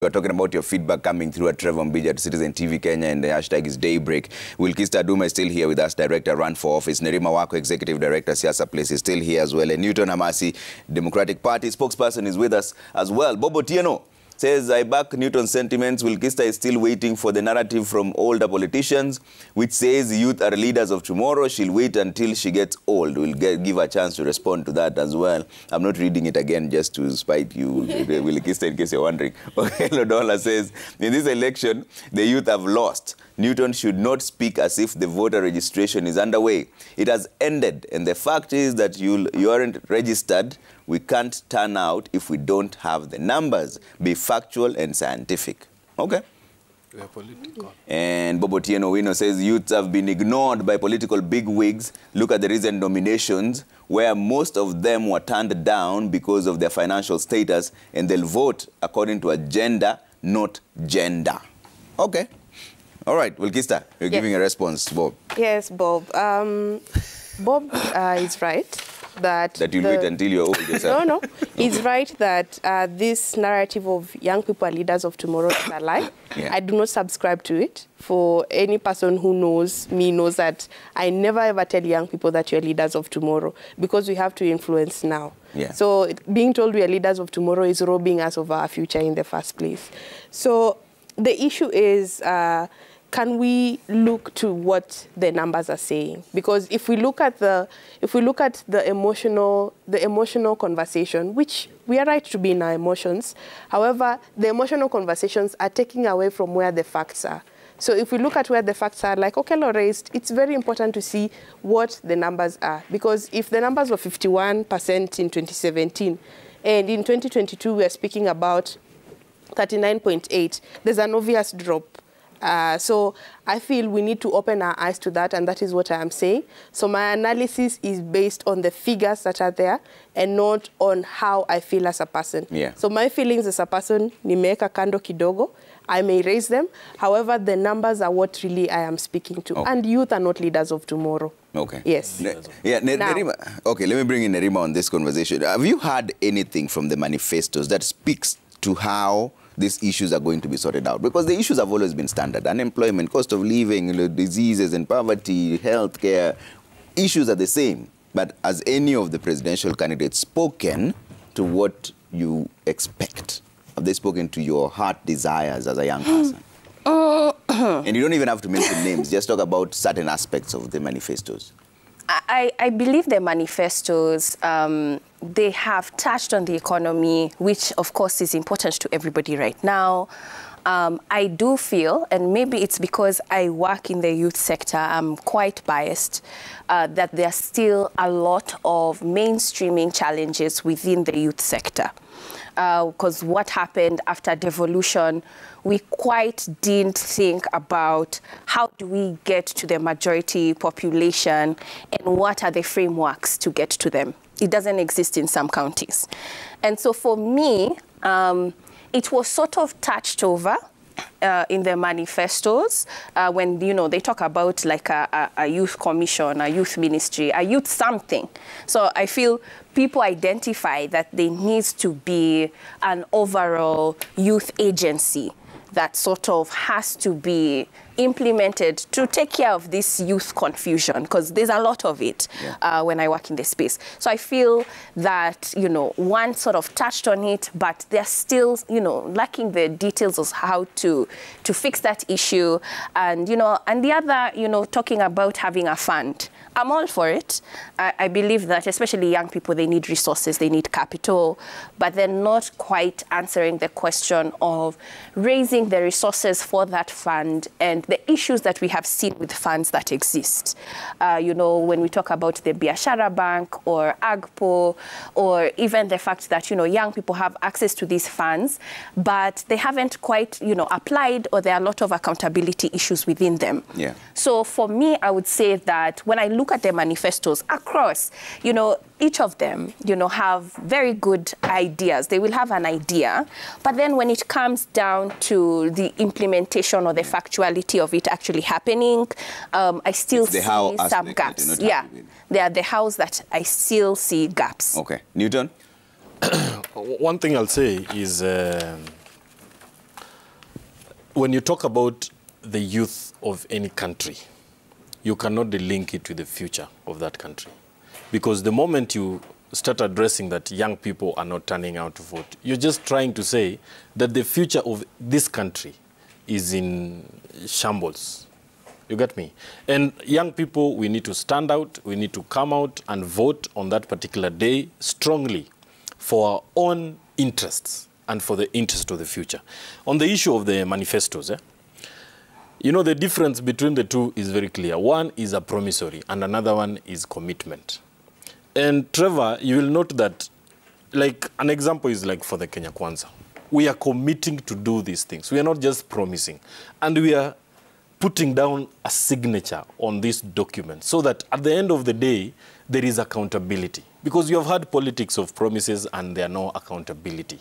We're talking about your feedback coming through at Trevor Mbija at Citizen TV Kenya, and the hashtag is Daybreak. Wilkista Duma is still here with us, Director, Run for Office. Nerima Wako, Executive Director, Siasa Place, is still here as well. And Newton Hamasi, Democratic Party spokesperson, is with us as well. Bobo Tieno says, I back Newton's sentiments. Wilkista is still waiting for the narrative from older politicians, which says youth are leaders of tomorrow. She'll wait until she gets old. We'll give her a chance to respond to that as well. I'm not reading it again just to spite you, Wilkista, in case you're wondering. Okay, Lodola says, in this election, the youth have lost. Newton should not speak as if the voter registration is underway. It has ended, and the fact is that you aren't registered. We can't turn out if we don't have the numbers. Be factual and scientific. Okay? We are political. And Bobo Tieno Wino says youths have been ignored by political bigwigs. Look at the recent nominations where most of them were turned down because of their financial status, and they'll vote according to agenda, not gender. Okay. All right, Wilkista, you're giving a response, Bob. Yes, Bob. Bob is right. That you'll wait until you're old yourself. No. He's right that this narrative of young people are leaders of tomorrow is a lie. Yeah. I do not subscribe to it. For any person who knows me knows that I never ever tell young people that you're leaders of tomorrow, because we have to influence now. Yeah. So being told we are leaders of tomorrow is robbing us of our future in the first place. So the issue is, can we look to what the numbers are saying? Because if we look at the emotional conversation, which we are right to be in our emotions, however, the emotional conversations are taking away from where the facts are. So if we look at where the facts are, like Okello raised, it's very important to see what the numbers are. Because if the numbers were 51% in 2017, and in 2022 we are speaking about 39.8, there's an obvious drop. So I feel we need to open our eyes to that, and that is what I am saying. So my analysis is based on the figures that are there and not on how I feel as a person. Yeah. So my feelings as a person, nimeweka kando kidogo, I may raise them. However, the numbers are what really I am speaking to. Okay. And youth are not leaders of tomorrow. Okay. Yes. Nerima, okay, let me bring in Nerima on this conversation. Have you heard anything from the manifestos that speaks to how these issues are going to be sorted out? Because the issues have always been standard. Unemployment, cost of living, diseases and poverty, healthcare, issues are the same. But has any of the presidential candidates spoken to what you expect? Have they spoken to your heart desires as a young person? And you don't even have to mention names. Just talk about certain aspects of the manifestos. I believe the manifestos, they have touched on the economy, which, of course, is important to everybody right now. I do feel, and maybe it's because I work in the youth sector, I'm quite biased, that there are still a lot of mainstreaming challenges within the youth sector. Because what happened after devolution, we quite didn't think about how do we get to the majority population and what are the frameworks to get to them. It doesn't exist in some counties. And so for me, it was sort of touched over in the manifestos when, you know, they talk about like a youth commission, a youth ministry, a youth something. So I feel people identify that there needs to be an overall youth agency that sort of has to be implemented to take care of this youth confusion, because there's a lot of it when I work in this space. So I feel that, you know, one sort of touched on it, but they're still, you know, lacking the details of how to fix that issue. And, you know, and the other, you know, talking about having a fund. I'm all for it. I believe that especially young people, they need resources, they need capital, but they're not quite answering the question of raising the resources for that fund and the issues that we have seen with funds that exist. You know, when we talk about the Biashara Bank or AGPO, or even the fact that, you know, young people have access to these funds, but they haven't quite, you know, applied, or there are a lot of accountability issues within them. Yeah. So for me, I would say that when I look at the manifestos across, you know, each of them, you know, have very good ideas. They will have an idea, but then when it comes down to the implementation or the factuality of it actually happening, I still see some gaps. Yeah, they are the hows that I still see gaps. Okay. Newton? One thing I'll say is when you talk about the youth of any country, you cannot link it with the future of that country. Because the moment you start addressing that young people are not turning out to vote, you're just trying to say that the future of this country is in shambles. You get me? And young people, we need to stand out, we need to come out and vote on that particular day strongly for our own interests and for the interest of the future. On the issue of the manifestos, you know, the difference between the two is very clear. One is a promissory and another one is commitment. And Trevor, you will note that, like, an example is like for the Kenya Kwanza. We are committing to do these things. We are not just promising. And we are putting down a signature on this document so that at the end of the day, there is accountability. Because you have had politics of promises and there are no accountability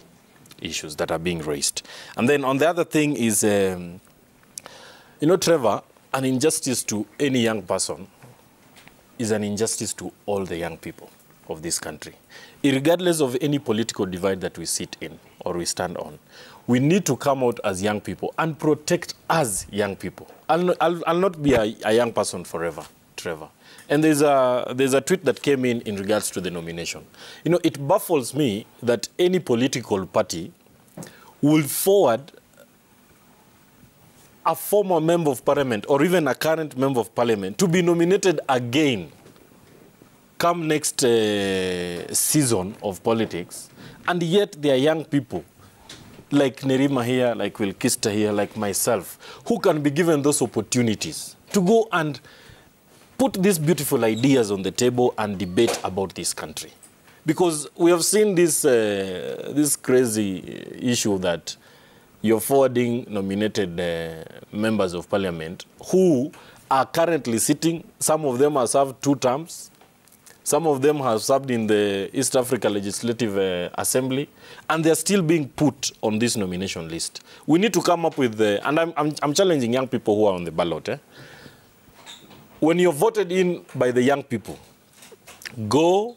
issues that are being raised. And then on the other thing is, you know, Trevor, an injustice to any young person is an injustice to all the young people of this country. Regardless of any political divide that we sit in or we stand on, we need to come out as young people and protect us young people. I'll not be a young person forever, Trevor. And there's a tweet that came in regards to the nomination. You know, it baffles me that any political party will forward a former member of parliament or even a current member of parliament to be nominated again come next season of politics, and yet there are young people like Nerima here, like Wilkista here, like myself, who can be given those opportunities to go and put these beautiful ideas on the table and debate about this country. Because we have seen this, this crazy issue that you're forwarding nominated members of parliament who are currently sitting. Some of them have served 2 terms. Some of them have served in the East Africa Legislative Assembly, and they're still being put on this nomination list. We need to come up with the, and I'm challenging young people who are on the ballot. When you're voted in by the young people, go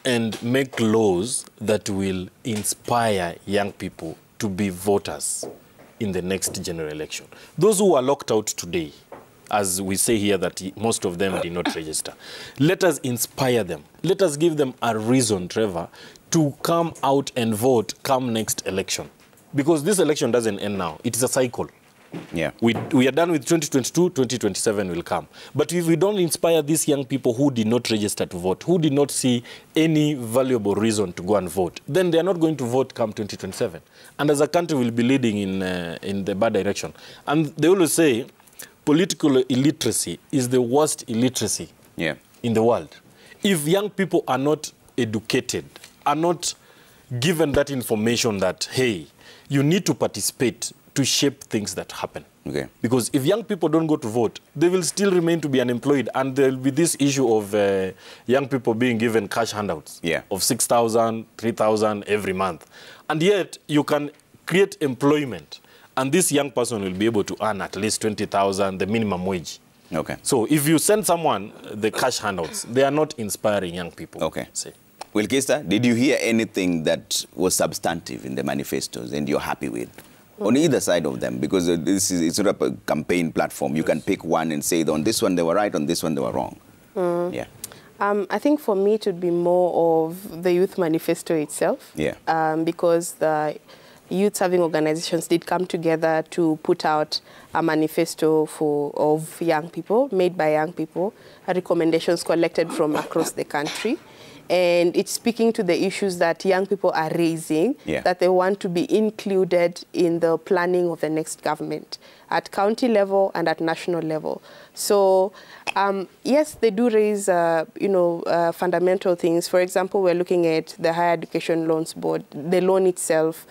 and make laws that will inspire young people to be voters in the next general election. Those who are locked out today, as we say here that most of them did not register, let us inspire them. Let us give them a reason, Trevor, to come out and vote come next election. Because this election doesn't end now. It is a cycle. Yeah. We are done with 2022, 2027 will come. But if we don't inspire these young people who did not register to vote, who did not see any valuable reason to go and vote, then they are not going to vote come 2027. And as a country, we'll be leading in the bad direction. And they always say political illiteracy is the worst illiteracy in the world. If young people are not educated, are not given that information that, hey, you need to participate to shape things that happen. Okay. Because if young people don't go to vote, they will still remain to be unemployed, and there will be this issue of young people being given cash handouts of 6,000, 3,000 every month. And yet, you can create employment, and this young person will be able to earn at least 20,000, the minimum wage. Okay. So if you send someone the cash handouts, they are not inspiring young people. Okay. Say. Wilkista, did you hear anything that was substantive in the manifestos and you're happy with? On either side of them, because this is sort of a campaign platform. You can pick one and say, on this one they were right, on this one they were wrong. Yeah. I think for me it would be more of the youth manifesto itself. Yeah. Because the youth serving organizations did come together to put out a manifesto of young people, made by young people, recommendations collected from across the country. And it's speaking to the issues that young people are raising, that they want to be included in the planning of the next government at county level and at national level. So, yes, they do raise, fundamental things. For example, we're looking at the Higher Education Loans Board, the loan itself,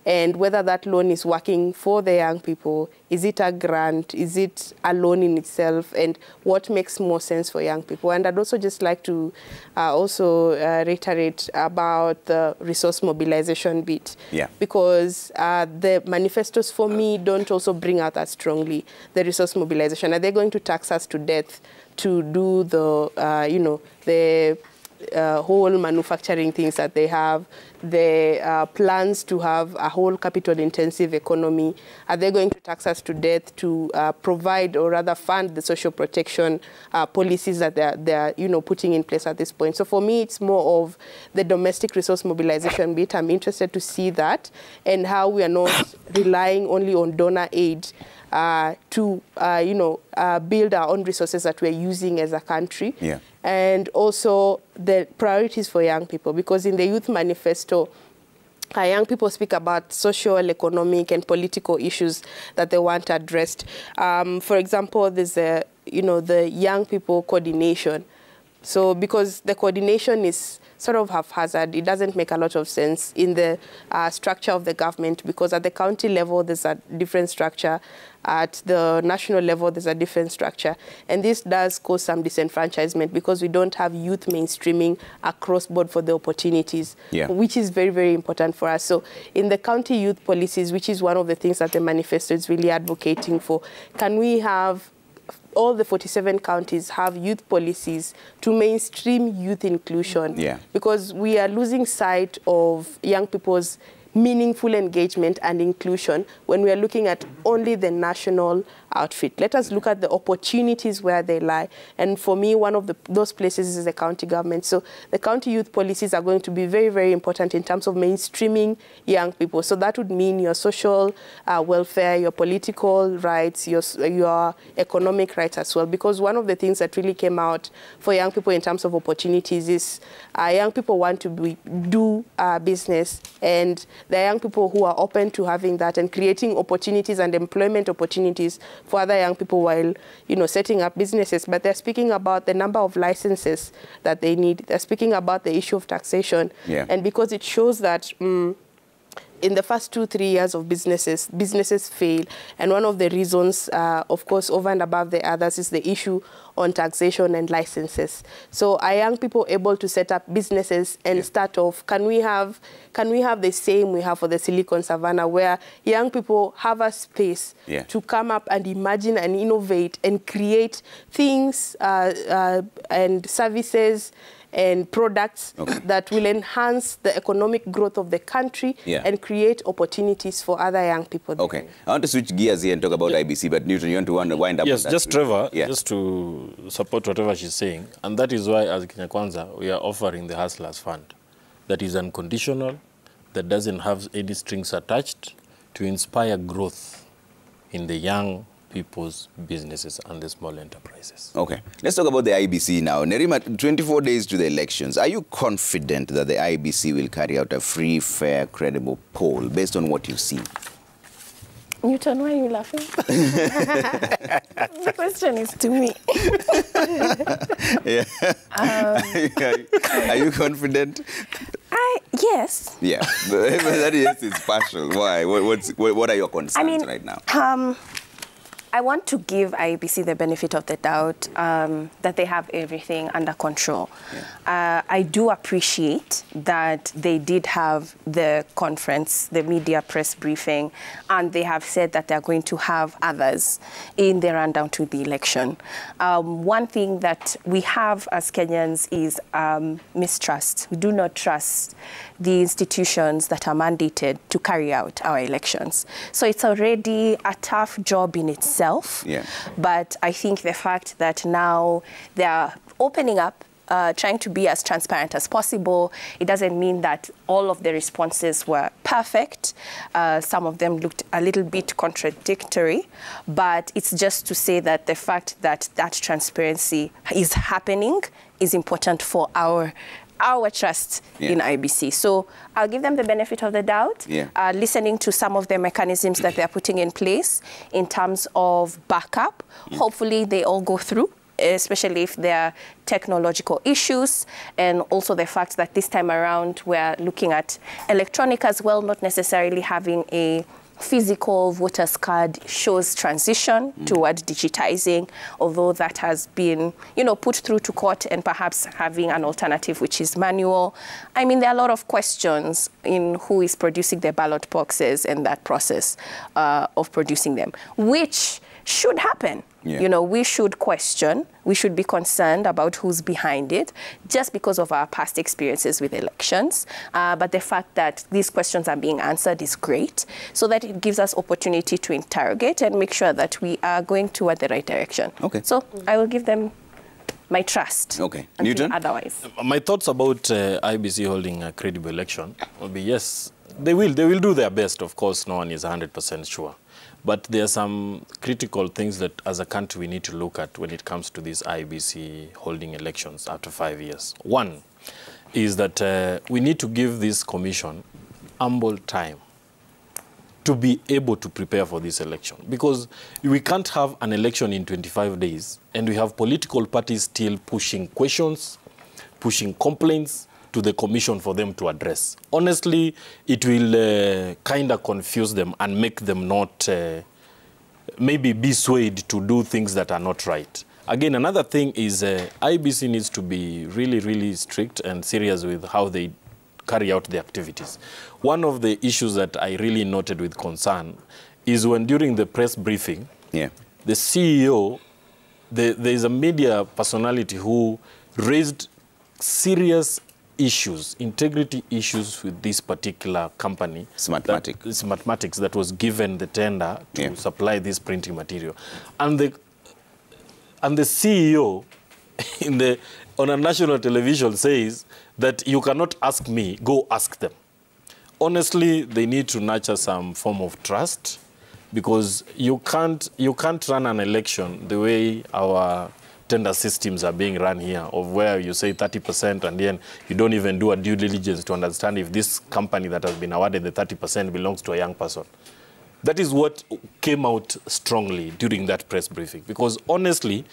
and whether that loan is working for the young people. Is it a grant? Is it a loan in itself? And what makes more sense for young people? And I'd also just like to reiterate about the resource mobilization bit. Yeah. Because the manifestos, for me, don't also bring out that strongly the resource mobilization. Are they going to tax us to death to do the, the whole manufacturing things that they have, the plans to have a whole capital-intensive economy. Are they going to tax us to death to provide or rather fund the social protection policies that they're putting in place at this point? So for me, it's more of the domestic resource mobilization bit. I'm interested to see that and how we are not relying only on donor aid to build our own resources that we're using as a country. Yeah. And also the priorities for young people, because in the Youth Manifesto, young people speak about social, economic, and political issues that they want addressed. For example, there's the young people coordination. So because the coordination is sort of haphazard, it doesn't make a lot of sense in the structure of the government, because at the county level, there's a different structure. At the national level, there's a different structure. And this does cause some disenfranchisement because we don't have youth mainstreaming across board for the opportunities, which is very, very important for us. So in the county youth policies, which is one of the things that the manifesto is really advocating for, can we have all the 47 counties have youth policies to mainstream youth inclusion? Because we are losing sight of young people's meaningful engagement and inclusion when we are looking at only the national outfit. Let us look at the opportunities where they lie. And for me, one of those places is the county government. So the county youth policies are going to be very, very important in terms of mainstreaming young people. So that would mean your social welfare, your political rights, your economic rights as well. Because one of the things that really came out for young people in terms of opportunities is young people want to do business, and there are young people who are open to having that and creating opportunities and employment opportunities for other young people while, setting up businesses. But they're speaking about the number of licenses that they need. They're speaking about the issue of taxation. And because it shows that in the first 2-3 years of businesses fail. And one of the reasons, of course, over and above the others, is the issue on taxation and licenses. So are young people able to set up businesses and start off? Can we have the same we have for the Silicon Savannah, where young people have a space to come up and imagine and innovate and create things and services and products that will enhance the economic growth of the country and create opportunities for other young people. Okay. I want to switch gears here and talk about IBC, but Newton, you want to wind up with that? Yes, just Trevor, just to support whatever she's saying, and that is why as Kenya Kwanza, we are offering the Hustlers Fund that is unconditional, that doesn't have any strings attached, to inspire growth in the young people's businesses and the small enterprises. Okay. Let's talk about the IBC now. Nerima, 24 days to the elections. Are you confident that the IBC will carry out a free, fair, credible poll based on what you see? Newton, why are you laughing? The question is to me. Are you confident? Yes. Yeah, but that yes, it's partial. Why? What are your concerns right now? I want to give IEBC the benefit of the doubt that they have everything under control. I do appreciate that they did have the conference, the media press briefing, and they have said that they're going to have others in the rundown to the election. One thing that we have as Kenyans is mistrust. We do not trust the institutions that are mandated to carry out our elections. So it's already a tough job in itself. But I think the fact that now they are opening up, trying to be as transparent as possible, it doesn't mean that all of the responses were perfect. Some of them looked a little bit contradictory, but it's just to say that the fact that that transparency is happening is important for our trust in IBC. So I'll give them the benefit of the doubt, listening to some of the mechanisms that they're putting in place in terms of backup. Hopefully they all go through, especially if there are technological issues, and also the fact that this time around we're looking at electronic as well, not necessarily having a physical voters card shows transition toward digitizing, although that has been, put through to court, and perhaps having an alternative which is manual. I mean, there are a lot of questions in who is producing the ballot boxes and that process of producing them, which should happen. Yeah. You know, we should question, we should be concerned about who's behind it, just because of our past experiences with elections. But the fact that these questions are being answered is great, so that it gives us opportunity to interrogate and make sure that we are going toward the right direction. Okay. So I will give them my trust. Okay. until Newton? Otherwise. My thoughts about IBC holding a credible election will be, yes, they will do their best. Of course, no one is 100% sure. But there are some critical things that as a country we need to look at when it comes to these IBC holding elections after 5 years. One is that we need to give this commission ample time to be able to prepare for this election. Because we can't have an election in 25 days and we have political parties still pushing questions, pushing complaints to the commission for them to address. Honestly, it will kind of confuse them and make them not maybe be swayed to do things that are not right. Again, another thing is IBC needs to be really, really strict and serious with how they carry out the activities. One of the issues that I really noted with concern is when during the press briefing, Yeah. the CEO, there is a media personality who raised serious issues, integrity issues with this particular company. Smartmatics, that was given the tender to supply this printing material. And the CEO on a national television says that you cannot ask me, go ask them. Honestly, they need to nurture some form of trust, because you can't run an election the way our tender systems are being run here, of where you say 30% and then you don't even do a due diligence to understand if this company that has been awarded the 30% belongs to a young person. That is what came out strongly during that press briefing. Because honestly,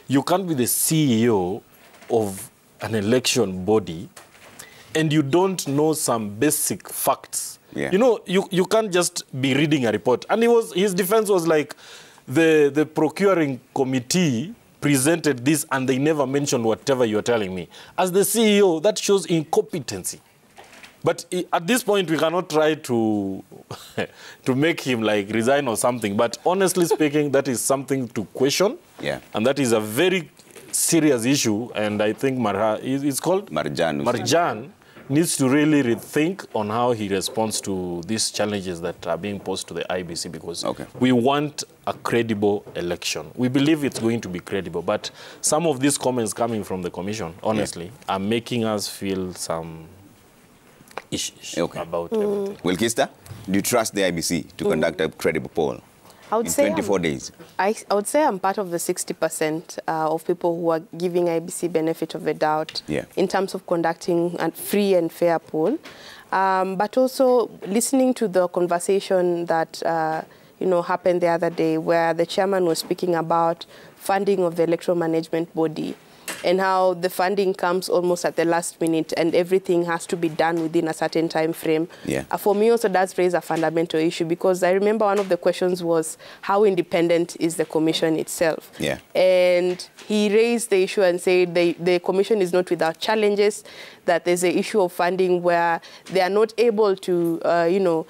you can't be the CEO of an election body and you don't know some basic facts. Yeah. You know, you can't just be reading a report. And his defense was like, the procuring committee presented this and they never mentioned whatever you're telling me. As the CEO, that shows incompetency. But at this point, we cannot try to to make him like resign or something. But honestly speaking, that is something to question. Yeah. And that is a very serious issue. And I think it's called Marjan needs to really rethink on how he responds to these challenges that are being posed to the IBC, because we want a credible election. We believe it's going to be credible, but some of these comments coming from the commission, honestly, are making us feel some issues about everything. Wilkista, do you trust the IBC to conduct a credible poll? I would say 24 days. I would say I'm part of the 60% of people who are giving IBC benefit of the doubt in terms of conducting a free and fair poll. But also listening to the conversation that happened the other day, where the chairman was speaking about funding of the electoral management body, and how the funding comes almost at the last minute and everything has to be done within a certain time frame. For me also does raise a fundamental issue, because I remember one of the questions was, how independent is the commission itself? And he raised the issue and said the commission is not without challenges, that there's an issue of funding where they are not able to,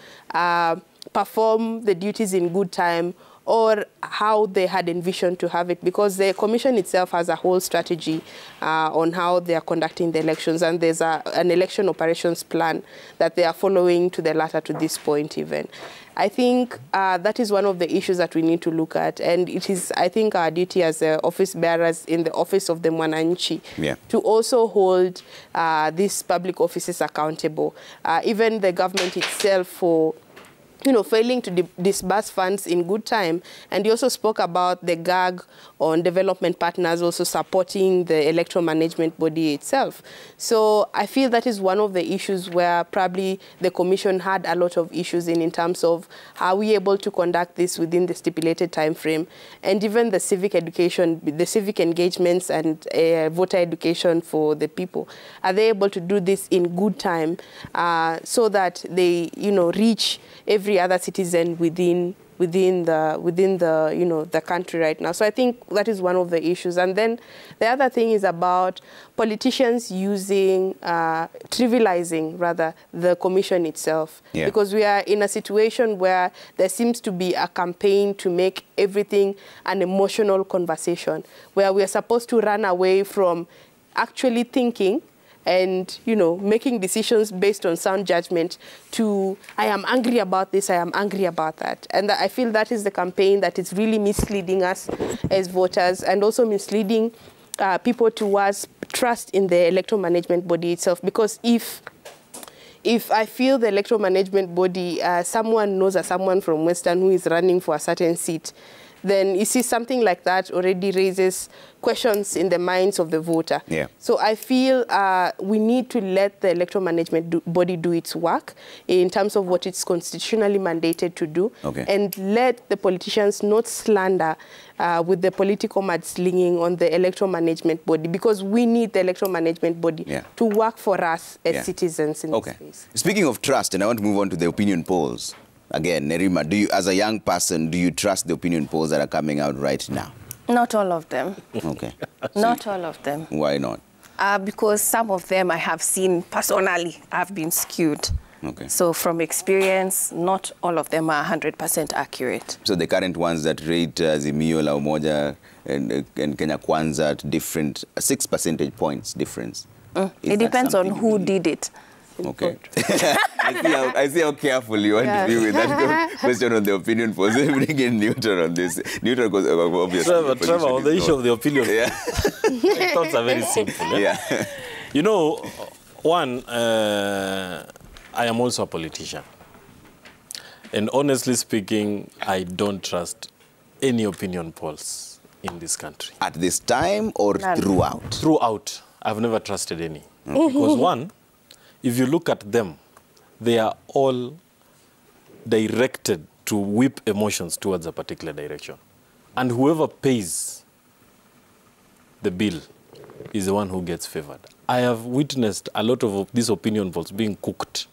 perform the duties in good time, or how they had envisioned to have it, because the commission itself has a whole strategy on how they are conducting the elections, and there's an election operations plan that they are following to the latter to this point even. I think that is one of the issues that we need to look at, and it is, I think, our duty as office bearers in the office of the Mwananchi to also hold these public offices accountable. Even the government itself for failing to disburse funds in good time. And he also spoke about the gag on development partners also supporting the electoral management body itself. So I feel that is one of the issues where probably the commission had a lot of issues in terms of how we able to conduct this within the stipulated time frame, and even the civic education, the civic engagements and voter education for the people. Are they able to do this in good time so that they, reach every other citizen within within the you know, the country right now. So I think that is one of the issues. And then the other thing is about politicians using, trivializing rather, the commission itself. Yeah. Because we are in a situation where there seems to be a campaign to make everything an emotional conversation, where we are supposed to run away from actually thinking and, you know, making decisions based on sound judgment to, I am angry about this, I am angry about that. And I feel that is the campaign that is really misleading us as voters, and also misleading people towards trust in the electoral management body itself. Because if I feel the electoral management body, someone knows someone from Western who is running for a certain seat, then you see something like that already raises questions in the minds of the voter. Yeah. So I feel we need to let the electoral management body do its work in terms of what it's constitutionally mandated to do, Okay. and let the politicians not slander with the political mudslinging on the electoral management body, because we need the electoral management body to work for us as citizens in this space. Speaking of trust, and I want to move on to the opinion polls. Again, Nerima, do you, as a young person, do you trust the opinion polls that are coming out right now? Not all of them. Okay. Not all of them. Why not? Because some of them I have seen personally have been skewed. Okay. So from experience, not all of them are 100% accurate. So the current ones that rate Azimio, La Umoja, and Kenya Kwanza at different 6 percentage points difference. It depends on who did it. Okay. I see how careful you want to be with that question on the opinion polls. Bring in Newton on this. Newton goes obviously. Trevor, on the issue of the opinion, my thoughts are very simple. Yeah. You know, one, I am also a politician. And honestly speaking, I don't trust any opinion polls in this country. At this time or throughout? Throughout. I've never trusted any. Because one, if you look at them, they are all directed to whip emotions towards a particular direction. And whoever pays the bill is the one who gets favored. I have witnessed a lot of these opinion polls being cooked.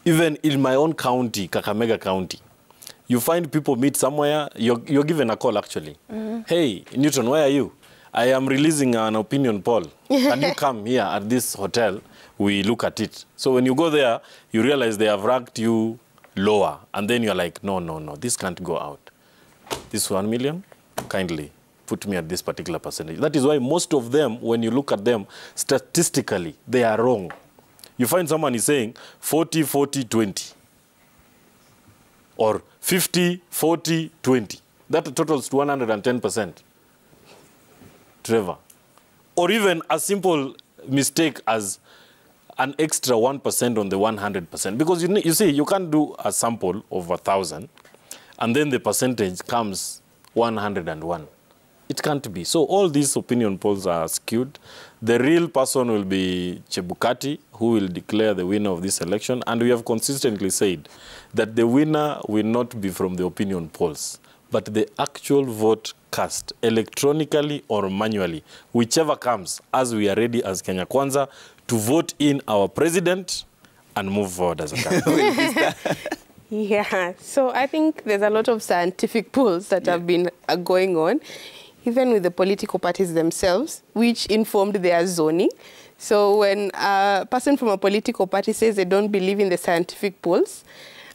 Even in my own county, Kakamega County, you find people meet somewhere, you're given a call actually. Hey, Newton, where are you? I am releasing an opinion poll. Can you come here at this hotel? We look at it. So when you go there, you realize they have ranked you lower. And then you're like, no, this can't go out. This 1 million, kindly put me at this particular percentage. That is why most of them, when you look at them, statistically, they are wrong. You find someone is saying 40, 40, 20. Or 50, 40, 20. That totals to 110%. Trevor. Or even a simple mistake as an extra 1% on the 100%. Because you see, you can't do a sample of 1,000 and then the percentage comes 101. It can't be. So all these opinion polls are skewed. The real person will be Chebukati, who will declare the winner of this election. And we have consistently said that the winner will not be from the opinion polls, but the actual vote cast electronically or manually, whichever comes, as we are ready as Kenya Kwanza to vote in our president and move forward as a country. Yeah, so I think there's a lot of scientific polls that have been going on, even with the political parties themselves, which informed their zoning. So when a person from a political party says they don't believe in the scientific polls,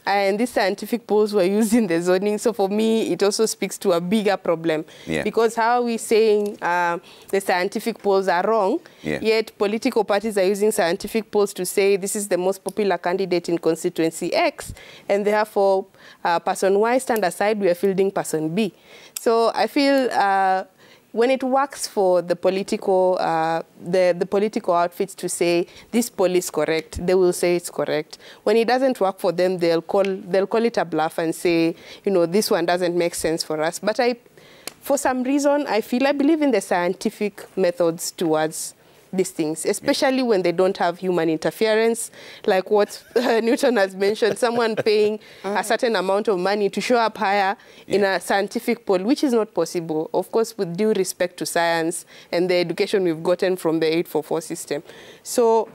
and these scientific polls were used in the zoning. So for me, it also speaks to a bigger problem. Because how are we saying the scientific polls are wrong, yet political parties are using scientific polls to say this is the most popular candidate in constituency X, and therefore person Y stand aside, we are fielding person B. So I feel when it works for the political the political outfits to say this poll is correct, they will say it's correct. When it doesn't work for them, they'll call it a bluff and say, you know, this one doesn't make sense for us. But for some reason, I believe in the scientific methods towards these things, especially when they don't have human interference, like what Newton has mentioned, someone paying a certain amount of money to show up higher in a scientific poll, which is not possible, of course, with due respect to science and the education we've gotten from the 844 system. So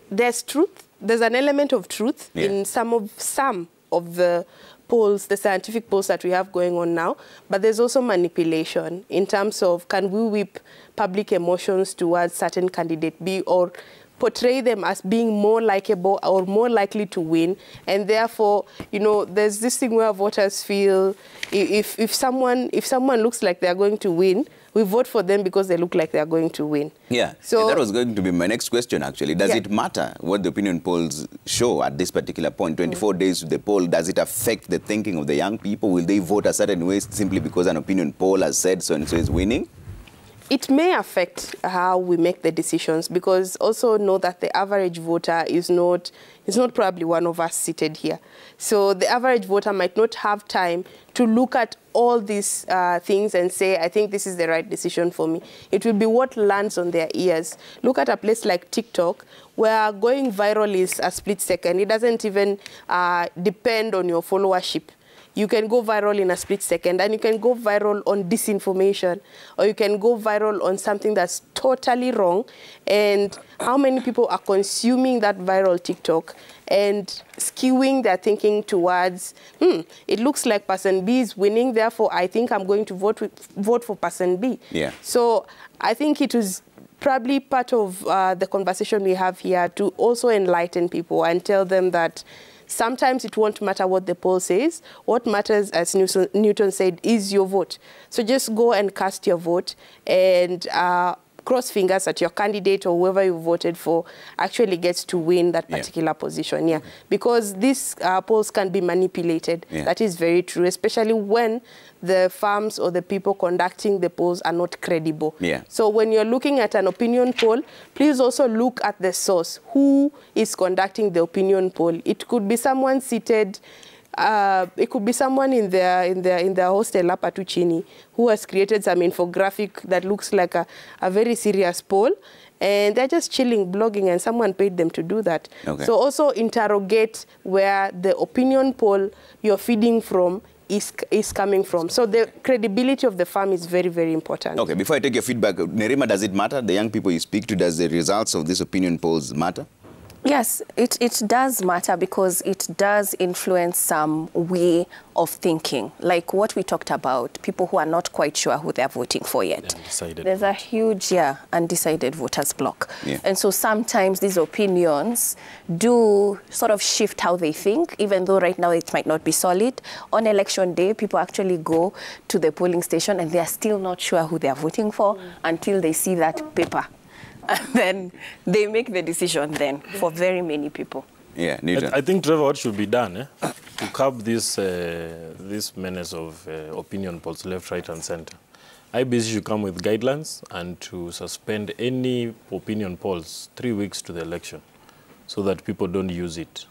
there's truth. There's an element of truth in some of the polls, the scientific polls that we have going on now, but there's also manipulation in terms of can we whip public emotions towards certain candidate B or portray them as being more likable or more likely to win, and therefore, you know, there's this thing where voters feel if someone looks like they're going to win, we vote for them because they look like they're going to win. Yeah, so that was going to be my next question, actually. Does it matter what the opinion polls show at this particular point? 24 days to the poll, does it affect the thinking of the young people? Will they vote a certain way simply because an opinion poll has said so-and-so is winning? It may affect how we make the decisions, because also know that the average voter is not probably one of us seated here. So the average voter might not have time to look at all these things and say, I think this is the right decision for me. It will be what lands on their ears. Look at a place like TikTok, where going viral is a split second. It doesn't even depend on your followership. You can go viral in a split second, and you can go viral on disinformation, or you can go viral on something that's totally wrong. And how many people are consuming that viral TikTok and skewing their thinking towards, it looks like person B is winning, therefore I think I'm going to vote for person B. Yeah. So I think it was probably part of the conversation we have here to also enlighten people and tell them that sometimes it won't matter what the poll says. What matters, as Newton said, is your vote. So just go and cast your vote and cross fingers that your candidate or whoever you voted for actually gets to win that particular position. Yeah, because these polls can be manipulated. That is very true, especially when the firms or the people conducting the polls are not credible. So when you're looking at an opinion poll, please also look at the source. Who is conducting the opinion poll? It could be someone seated. It could be someone in their hostel up at Uchini who has created some infographic that looks like a very serious poll, and they're just chilling, blogging, and someone paid them to do that. So also interrogate where the opinion poll you're feeding from is coming from. So the credibility of the firm is very, very important. Okay, before I take your feedback, Nerima, does it matter? The young people you speak to, does the results of these opinion polls matter? Yes, it does matter, because it does influence some way of thinking. Like what we talked about, people who are not quite sure who they're voting for yet. There's a huge, undecided voters block. And so sometimes these opinions do sort of shift how they think, even though right now it might not be solid. On election day, people actually go to the polling station and they're still not sure who they're voting for until they see that paper. And then they make the decision then for very many people. Yeah, I think, Trevor, what should be done to curb this menace of opinion polls left, right, and center? IBC should come with guidelines and to suspend any opinion polls 3 weeks to the election, so that people don't use it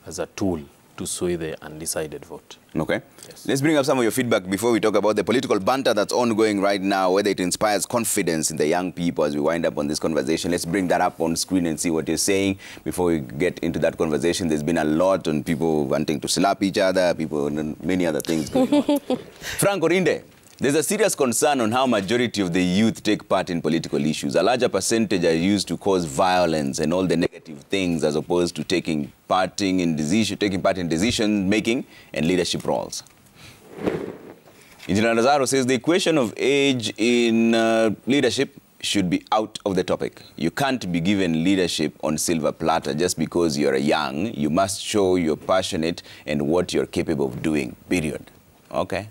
as a tool to sway the undecided vote. Okay. Let's bring up some of your feedback before we talk about the political banter that's ongoing right now, whether it inspires confidence in the young people as we wind up on this conversation. Let's bring that up on screen and see what you're saying. Before we get into that conversation, there's been a lot on people wanting to slap each other, people and many other things going on. Frank Orinde, there's a serious concern on how majority of the youth take part in political issues. A larger percentage are used to cause violence and all the negative things, as opposed to taking part in decision-making and leadership roles. Engineer Nazaro says the equation of age in leadership should be out of the topic. You can't be given leadership on silver platter just because you're young. You must show you're passionate and what you're capable of doing, period. Okay.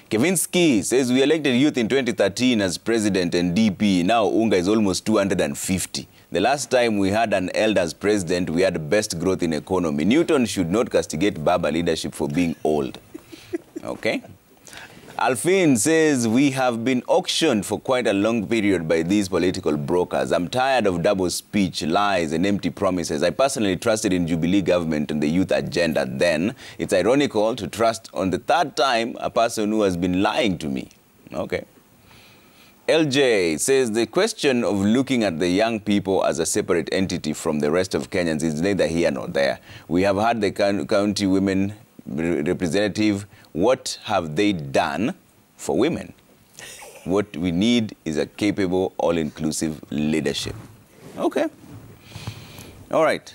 Kevinsky says we elected youth in 2013 as president and DP. Now UNGA is almost 250. The last time we had an elders president, we had best growth in economy. Newton should not castigate Baba leadership for being old. Okay. Alfin says we have been auctioned for quite a long period by these political brokers. I'm tired of double speech, lies, and empty promises. I personally trusted in Jubilee government on the youth agenda then. It's ironical to trust on the third time a person who has been lying to me. Okay. LJ says the question of looking at the young people as a separate entity from the rest of Kenyans is neither here nor there. We have had the county women representative. What have they done for women? What we need is a capable, all-inclusive leadership. Okay. All right.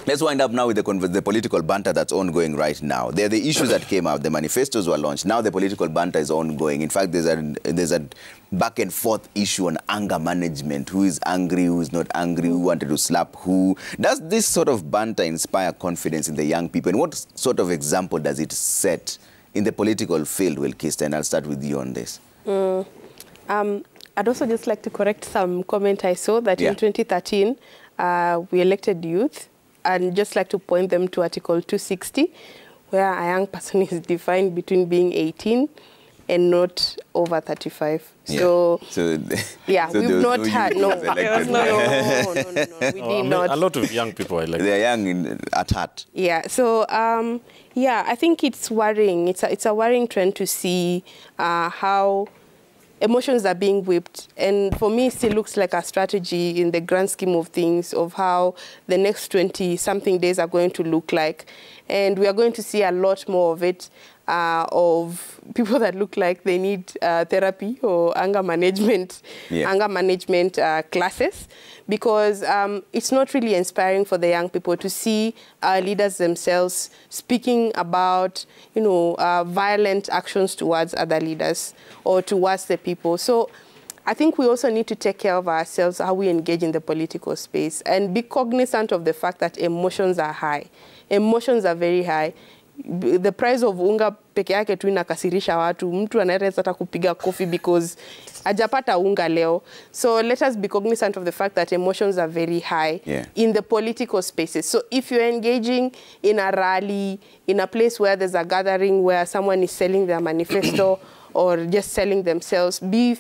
Let's wind up now with the political banter that's ongoing right now. There are the issues that came out. The manifestos were launched. Now the political banter is ongoing. In fact, there's a back and forth issue on anger management. Who is angry, who is not angry, who wanted to slap who. Does this sort of banter inspire confidence in the young people? And what sort of example does it set in the political field, Wilkista? And I'll start with you on this. I'd also just like to correct some comment I saw that in 2013, we elected youth. And just like to point them to Article 260, where a young person is defined between being 18 and not over 35. So yeah, so we've not had, no, we did not. A lot of young people are like They're young at heart. Yeah, so yeah, I think it's worrying. It's a worrying trend to see how emotions are being whipped. And for me, it still looks like a strategy in the grand scheme of things of how the next 20-something days are going to look like. And we are going to see a lot more of it, of people that look like they need therapy or anger management classes, because it's not really inspiring for the young people to see our leaders themselves speaking about, you know, violent actions towards other leaders or towards the people. So I think we also need to take care of ourselves, how we engage in the political space, and be cognizant of the fact that emotions are high. Emotions are very high. The price of unga peke yake tu inakasirisha watu. Mtu anaweza hata kupiga kofi because hajapata unga leo. So let us be cognizant of the fact that emotions are very high in the political spaces. So if you're engaging in a rally, in a place where there's a gathering where someone is selling their manifesto or just selling themselves, be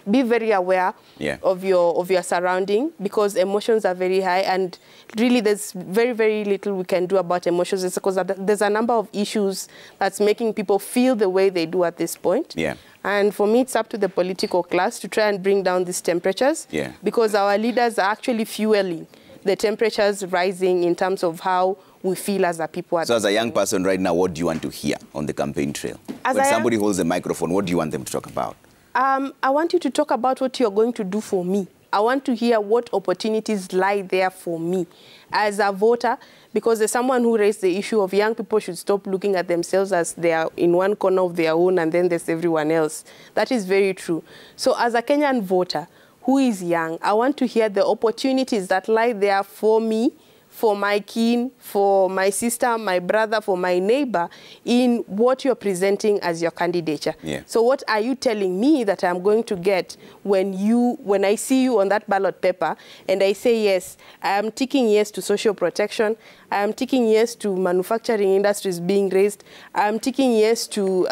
very aware of your surrounding, because emotions are very high, and really there's very, very little we can do about emotions. It's because there's a number of issues that's making people feel the way they do at this point. And for me, it's up to the political class to try and bring down these temperatures, because our leaders are actually fueling the temperatures rising in terms of how we feel as a people. So as a young person right now, what do you want to hear on the campaign trail? When somebody holds a microphone, what do you want them to talk about? I want you to talk about what you're going to do for me. I want to hear what opportunities lie there for me as a voter, because there's someone who raised the issue of young people should stop looking at themselves as they are in one corner of their own and then there's everyone else. That is very true. So as a Kenyan voter who is young, I want to hear the opportunities that lie there for me, for my kin, for my sister, my brother, for my neighbor, in what you're presenting as your candidature. So what are you telling me that I'm going to get when I see you on that ballot paper and I say yes, I am ticking yes to social protection, I am ticking yes to manufacturing industries being raised, I am ticking yes to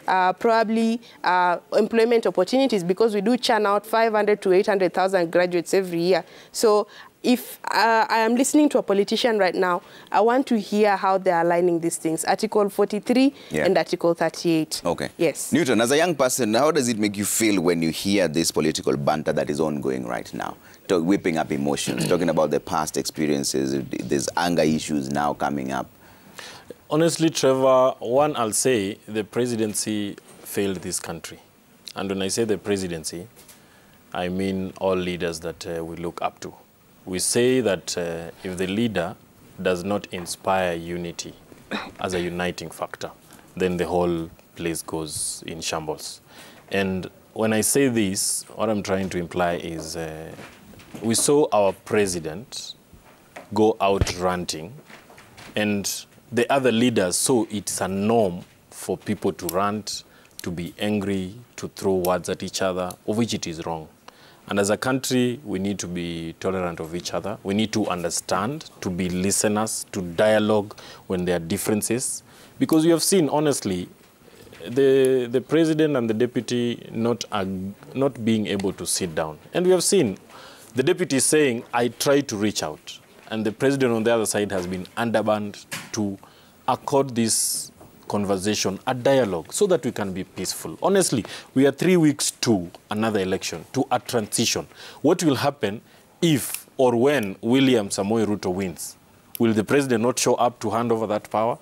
probably employment opportunities, because we do churn out 500 to 800,000 graduates every year. So if I am listening to a politician right now, I want to hear how they are aligning these things. Article 43 and Article 38. Okay. Yes. Newton, as a young person, how does it make you feel when you hear this political banter that is ongoing right now? Whipping up emotions, talking about the past experiences, there's anger issues now coming up. Honestly, Trevor, one, I'll say the presidency failed this country. And when I say the presidency, I mean all leaders that we look up to. We say that if the leader does not inspire unity as a uniting factor, then the whole place goes in shambles. And when I say this, what I'm trying to imply is we saw our president go out ranting, and the other leaders saw it's a norm for people to rant, to be angry, to throw words at each other, of which it is wrong. And as a country, we need to be tolerant of each other. We need to understand, to be listeners, to dialogue when there are differences. Because we have seen, honestly, the president and the deputy not being able to sit down. And we have seen the deputy saying, I tried to reach out. And the president on the other side has been underbanned to accord this conversation, a dialogue, so that we can be peaceful. Honestly, we are 3 weeks to another election, to a transition. What will happen if or when William Samoei Ruto wins? Will the president not show up to hand over that power?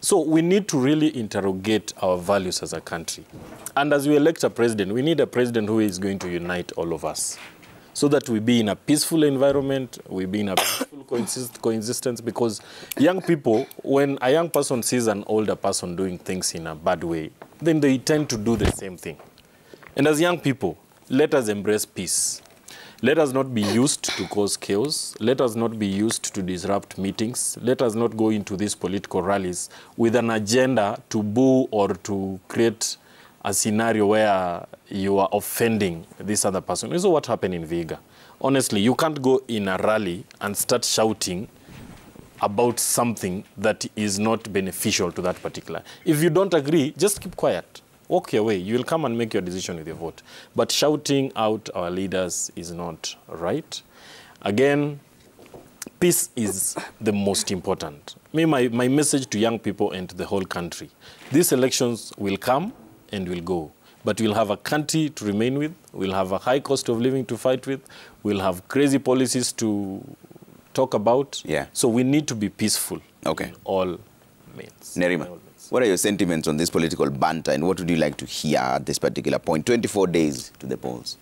So we need to really interrogate our values as a country. And as we elect a president, we need a president who is going to unite all of us. so that we be in a peaceful environment, we be in a peaceful coexistence, because young people, when a young person sees an older person doing things in a bad way, then they tend to do the same thing. And as young people, let us embrace peace. Let us not be used to cause chaos. Let us not be used to disrupt meetings. Let us not go into these political rallies with an agenda to boo or to create a scenario where you are offending this other person. This is what happened in Vihiga. Honestly, you can't go in a rally and start shouting about something that is not beneficial to that particular. If you don't agree, just keep quiet. Walk your way. You will come and make your decision with your vote. But shouting out our leaders is not right. Again, peace is the most important. My message to young people and to the whole country, these elections will come and will go. But we'll have a country to remain with. We'll have a high cost of living to fight with. We'll have crazy policies to talk about. Yeah. So we need to be peaceful. Okay. In all means. Nerima, what are your sentiments on this political banter, and what would you like to hear at this particular point? 24 days to the polls.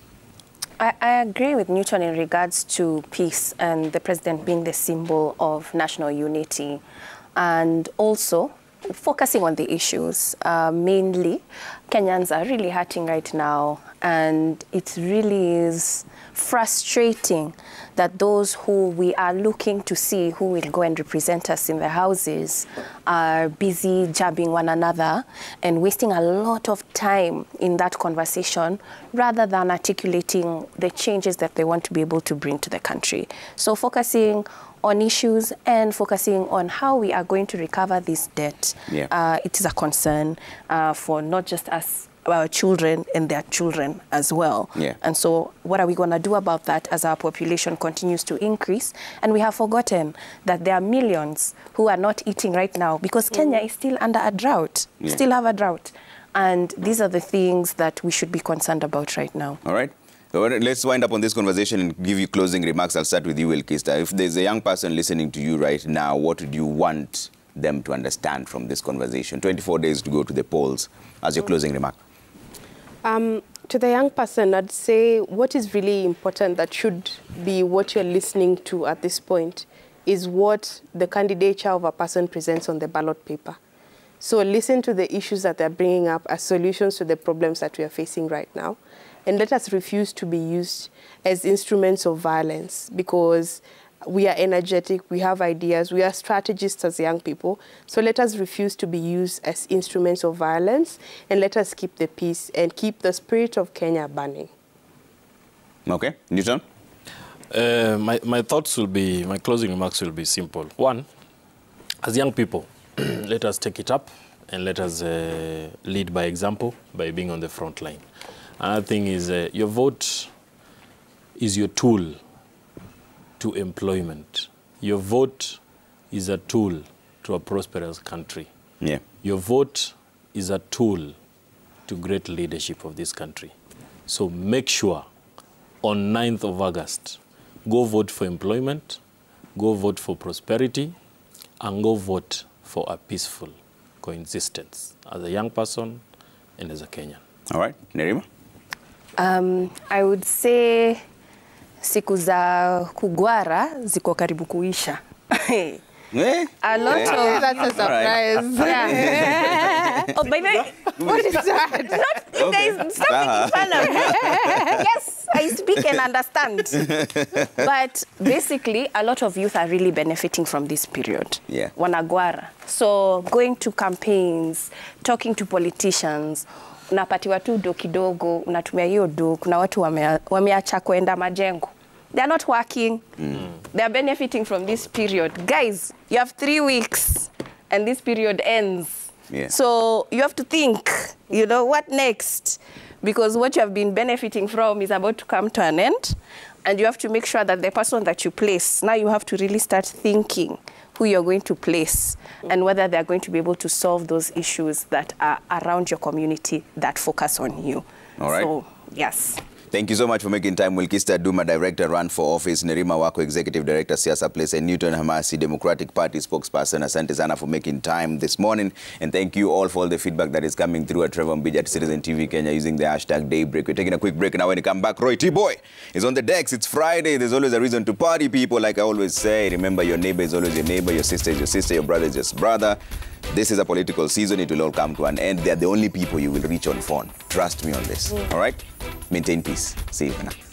I agree with Newton in regards to peace and the president being the symbol of national unity, and also focusing on the issues. Mainly, Kenyans are really hurting right now, and it really is frustrating that those who we are looking to see who will go and represent us in the houses are busy jabbing one another and wasting a lot of time in that conversation rather than articulating the changes that they want to be able to bring to the country. So focusing on issues and focusing on how we are going to recover this debt. Yeah. It is a concern for not just us, our children and their children as well. Yeah. And so what are we going to do about that as our population continues to increase? And we have forgotten that there are millions who are not eating right now because Kenya is still under a drought, still have a drought. And these are the things that we should be concerned about right now. All right. So let's wind up on this conversation and give you closing remarks. I'll start with you, Wilkista. If there's a young person listening to you right now, what would you want them to understand from this conversation? 24 days to go to the polls as your closing remark. To the young person, I'd say what is really important that should be what you're listening to at this point is what the candidature of a person presents on the ballot paper. So listen to the issues that they're bringing up as solutions to the problems that we are facing right now. And let us refuse to be used as instruments of violence, because we are energetic, we have ideas, we are strategists as young people. So let us refuse to be used as instruments of violence, and let us keep the peace and keep the spirit of Kenya burning. Okay. Newton? My thoughts will be, my closing remarks will be simple. One, as young people, let us take it up and let us lead by example by being on the front line. Another thing is your vote is your tool to employment. Your vote is a tool to a prosperous country. Yeah. Your vote is a tool to great leadership of this country. So make sure on 9th of August, go vote for employment, go vote for prosperity, and go vote for a peaceful coexistence as a young person and as a Kenyan. All right. Nerima? I would say siku za kugwara ziko karibu kuisha. A lot of... That's a surprise. Yeah. Oh, by the way, What is that? not, you guys, stop making fun of me. Yes, I speak and understand. But basically, a lot of youth are really benefiting from this period. Yeah. Wanagwara. So going to campaigns, talking to politicians, unapatiwa tu do kidogo, unatumia hiyo do, kuna watu wameacha kwenda majengo. They're not working. They're benefiting from this period. Guys, you have 3 weeks and this period ends. Yeah. So you have to think, you know, what next? Because what you have been benefiting from is about to come to an end. And you have to make sure that the person that you place, now you have to really start thinking who you're going to place and whether they're going to be able to solve those issues that are around your community that focus on you. All right. So, yes. Thank you so much for making time. Wilkista Duma, Director, Run for Office, Nerima Wako, Executive Director, Siasa Place, and Newton Hamasi, Democratic Party spokesperson. Asante sana for making time this morning. And thank you all for all the feedback that is coming through at Trevor Mbija at Citizen TV Kenya using the hashtag Daybreak. We're taking a quick break now. When you come back, Roy T-Boy is on the decks. It's Friday. There's always a reason to party, people. Like I always say, remember your neighbor is always your neighbor, your sister is your sister, your brother is your brother. This is a political season. It will all come to an end. They're the only people you will reach on phone. Trust me on this. All right? Maintain peace. See you now.